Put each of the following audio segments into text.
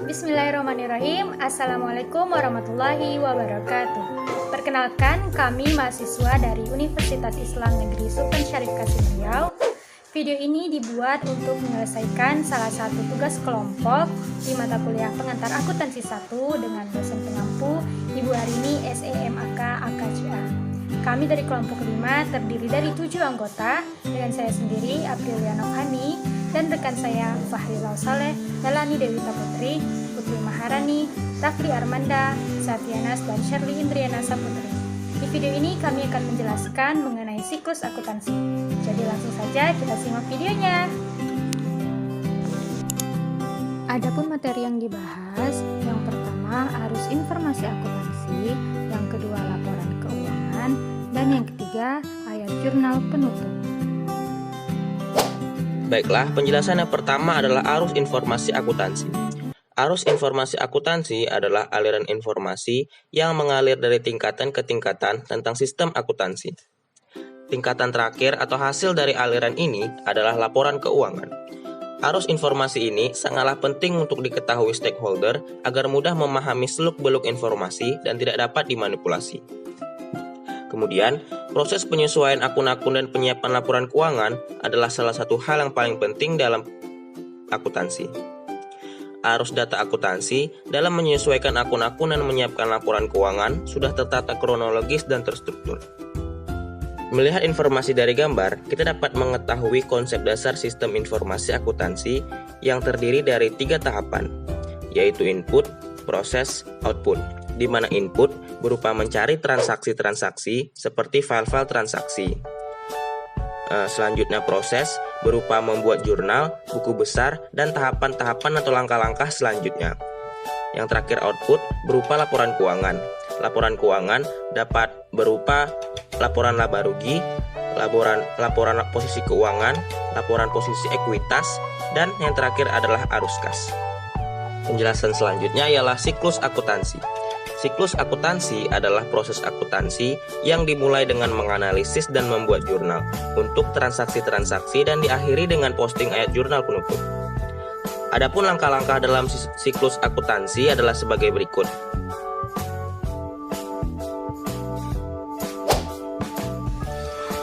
Bismillahirrahmanirrahim. Assalamualaikum warahmatullahi wabarakatuh. Perkenalkan, kami mahasiswa dari Universitas Islam Negeri Sultan Syarif Kasim Riau. Video ini dibuat untuk menyelesaikan salah satu tugas kelompok di mata kuliah pengantar akuntansi 1 dengan dosen pengampu Ibu Arini SEMAK AKCA. Kami dari kelompok 5 terdiri dari 7 anggota dengan saya sendiri Apriliana Hani dan rekan saya Fahri Saleh, Nalani Dewita Putri, Putri Maharani, Rafli Armanda, Satyanas, dan Shirley Indriana Saputri. Di video ini kami akan menjelaskan mengenai siklus akuntansi. Jadi langsung saja kita simak videonya. Adapun materi yang dibahas, yang pertama arus informasi akuntansi, yang kedua laporan keuangan, dan yang ketiga ayat jurnal penutup. Baiklah, penjelasan yang pertama adalah arus informasi akuntansi. Arus informasi akuntansi adalah aliran informasi yang mengalir dari tingkatan ke tingkatan tentang sistem akuntansi. Tingkatan terakhir atau hasil dari aliran ini adalah laporan keuangan. Arus informasi ini sangatlah penting untuk diketahui stakeholder agar mudah memahami seluk-beluk informasi dan tidak dapat dimanipulasi. Kemudian, proses penyesuaian akun-akun dan penyiapan laporan keuangan adalah salah satu hal yang paling penting dalam akuntansi. Arus data akuntansi dalam menyesuaikan akun-akun dan menyiapkan laporan keuangan sudah tertata kronologis dan terstruktur. Melihat informasi dari gambar, kita dapat mengetahui konsep dasar sistem informasi akuntansi yang terdiri dari 3 tahapan, yaitu input, proses, output, di mana input berupa mencari transaksi-transaksi seperti file-file transaksi. Selanjutnya proses berupa membuat jurnal, buku besar, dan tahapan-tahapan atau langkah-langkah selanjutnya. Yang terakhir output berupa laporan keuangan. Laporan keuangan dapat berupa laporan laba rugi, laporan posisi keuangan, laporan posisi ekuitas, dan yang terakhir adalah arus kas. Penjelasan selanjutnya ialah siklus akuntansi. Siklus akuntansi adalah proses akuntansi yang dimulai dengan menganalisis dan membuat jurnal untuk transaksi-transaksi dan diakhiri dengan posting ayat jurnal penutup. Adapun langkah-langkah dalam siklus akuntansi adalah sebagai berikut.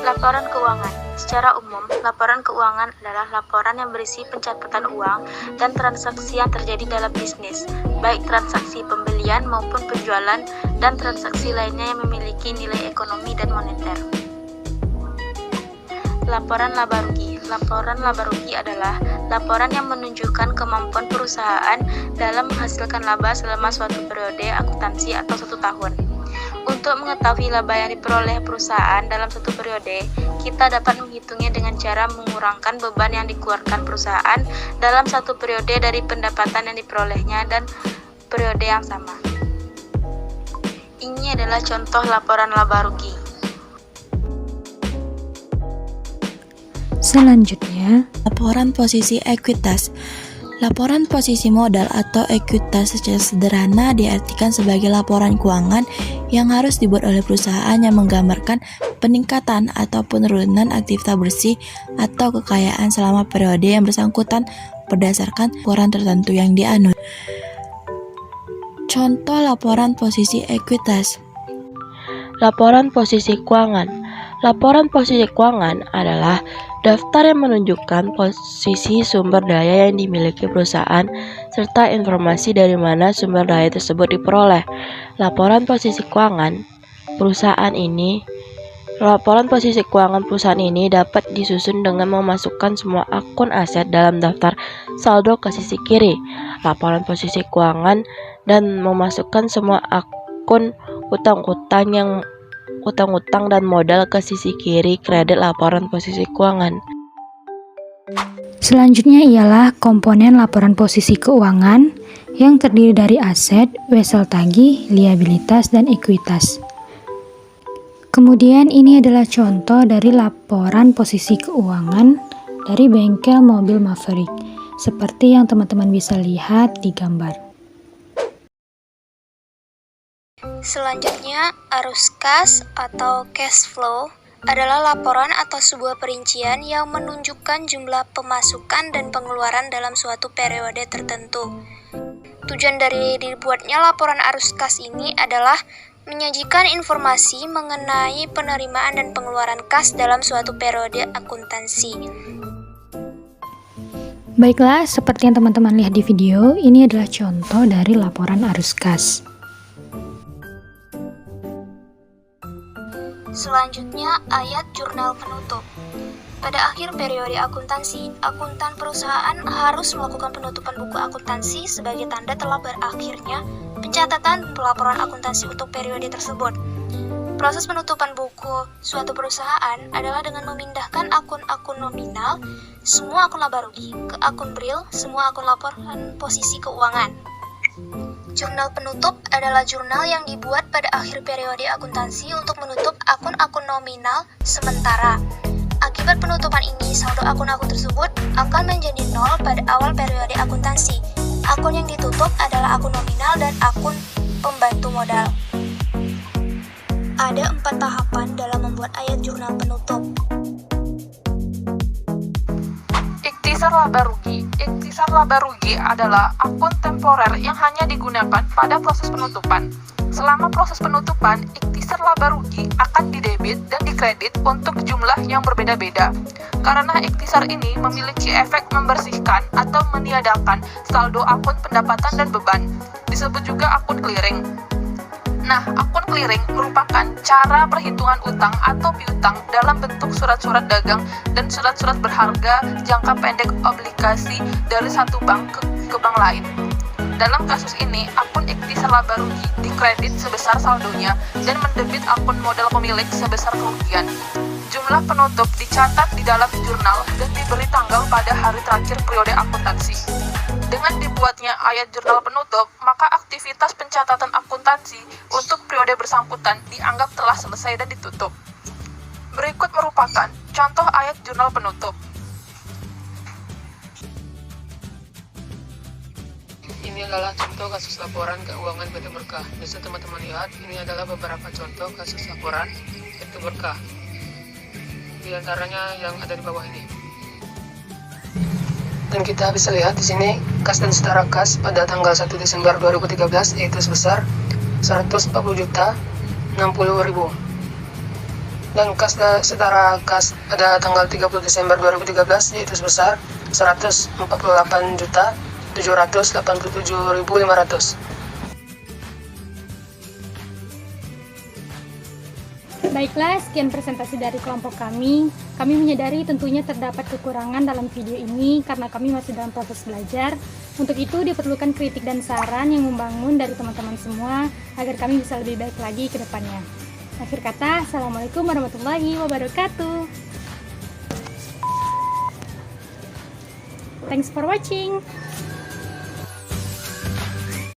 Laporan keuangan. Secara umum, laporan keuangan adalah laporan yang berisi pencatatan uang dan transaksi yang terjadi dalam bisnis, baik transaksi pembelian maupun penjualan dan transaksi lainnya yang memiliki nilai ekonomi dan moneter. Laporan laba rugi. Laporan laba rugi adalah laporan yang menunjukkan kemampuan perusahaan dalam menghasilkan laba selama suatu periode akuntansi atau 1 tahun. Untuk mengetahui laba yang diperoleh perusahaan dalam satu periode, kita dapat menghitungnya dengan cara mengurangkan beban yang dikeluarkan perusahaan dalam satu periode dari pendapatan yang diperolehnya dan periode yang sama. Ini adalah contoh laporan laba rugi. Selanjutnya, laporan posisi ekuitas. Laporan posisi modal atau ekuitas secara sederhana diartikan sebagai laporan keuangan yang harus dibuat oleh perusahaan yang menggambarkan peningkatan atau penurunan aktivitas bersih atau kekayaan selama periode yang bersangkutan berdasarkan laporan tertentu yang dianut. Contoh laporan posisi ekuitas. Laporan posisi keuangan. Laporan posisi keuangan adalah daftar yang menunjukkan posisi sumber daya yang dimiliki perusahaan serta informasi dari mana sumber daya tersebut diperoleh. Laporan posisi keuangan perusahaan ini dapat disusun dengan memasukkan semua akun aset dalam daftar saldo ke sisi kiri. Laporan posisi keuangan dan memasukkan semua akun utang-utang dan modal ke sisi kiri kredit laporan posisi keuangan. Selanjutnya ialah komponen laporan posisi keuangan yang terdiri dari aset, wesel tagih, liabilitas, dan ekuitas. Kemudian ini adalah contoh dari laporan posisi keuangan dari bengkel mobil Maverick, seperti yang teman-teman bisa lihat di gambar. Selanjutnya, arus kas atau cash flow adalah laporan atau sebuah perincian yang menunjukkan jumlah pemasukan dan pengeluaran dalam suatu periode tertentu. Tujuan dari dibuatnya laporan arus kas ini adalah menyajikan informasi mengenai penerimaan dan pengeluaran kas dalam suatu periode akuntansi. Baiklah, seperti yang teman-teman lihat di video, ini adalah contoh dari laporan arus kas. Selanjutnya, ayat jurnal penutup. Pada akhir periode akuntansi, akuntan perusahaan harus melakukan penutupan buku akuntansi sebagai tanda telah berakhirnya pencatatan pelaporan akuntansi untuk periode tersebut. Proses penutupan buku suatu perusahaan adalah dengan memindahkan akun-akun nominal, semua akun laba rugi, ke akun bril, semua akun laporan posisi keuangan. Jurnal penutup adalah jurnal yang dibuat pada akhir periode akuntansi untuk menutup akun-akun nominal sementara. Akibat penutupan ini, saldo akun-akun tersebut akan menjadi nol pada awal periode akuntansi. Akun yang ditutup adalah akun nominal dan akun pembantu modal. Ada 4 tahapan dalam membuat ayat jurnal penutup. Ikhtisar laba rugi. Ikhtisar laba rugi adalah akun temporer yang hanya digunakan pada proses penutupan. Selama proses penutupan, ikhtisar laba rugi akan didebit dan dikredit untuk jumlah yang berbeda-beda. Karena ikhtisar ini memiliki efek membersihkan atau meniadakan saldo akun pendapatan dan beban. Disebut juga akun clearing. Nah, akun clearing merupakan cara perhitungan utang atau piutang dalam bentuk surat-surat dagang dan surat-surat berharga jangka pendek obligasi dari satu bank ke bank lain. Dalam kasus ini, akun ikhtisar laba rugi dikredit sebesar saldonya dan mendebit akun modal pemilik sebesar kerugian. Jumlah penutup dicatat di dalam jurnal dan diberi tanggal pada hari terakhir periode akuntansi. Dengan dibuatnya ayat jurnal penutup, maka aktivitas pencatatan akuntansi untuk periode bersangkutan dianggap telah selesai dan ditutup. Berikut merupakan contoh ayat jurnal penutup. Ini adalah contoh kasus laporan keuangan PT Berkah. Bisa teman-teman lihat, ini adalah beberapa contoh kasus laporan PT Berkah. Di antaranya yang ada di bawah ini. Dan kita bisa lihat di sini kas dan setara kas pada tanggal 1 Desember 2013 yaitu sebesar 140.060.000. Dan kas dan setara kas pada tanggal 30 Desember 2013 yaitu sebesar 148.787.500. Baiklah, sekian presentasi dari kelompok kami. Kami menyadari tentunya terdapat kekurangan dalam video ini karena kami masih dalam proses belajar. Untuk itu diperlukan kritik dan saran yang membangun dari teman-teman semua agar kami bisa lebih baik lagi ke depannya. Akhir kata, Assalamualaikum warahmatullahi wabarakatuh. Thanks for watching.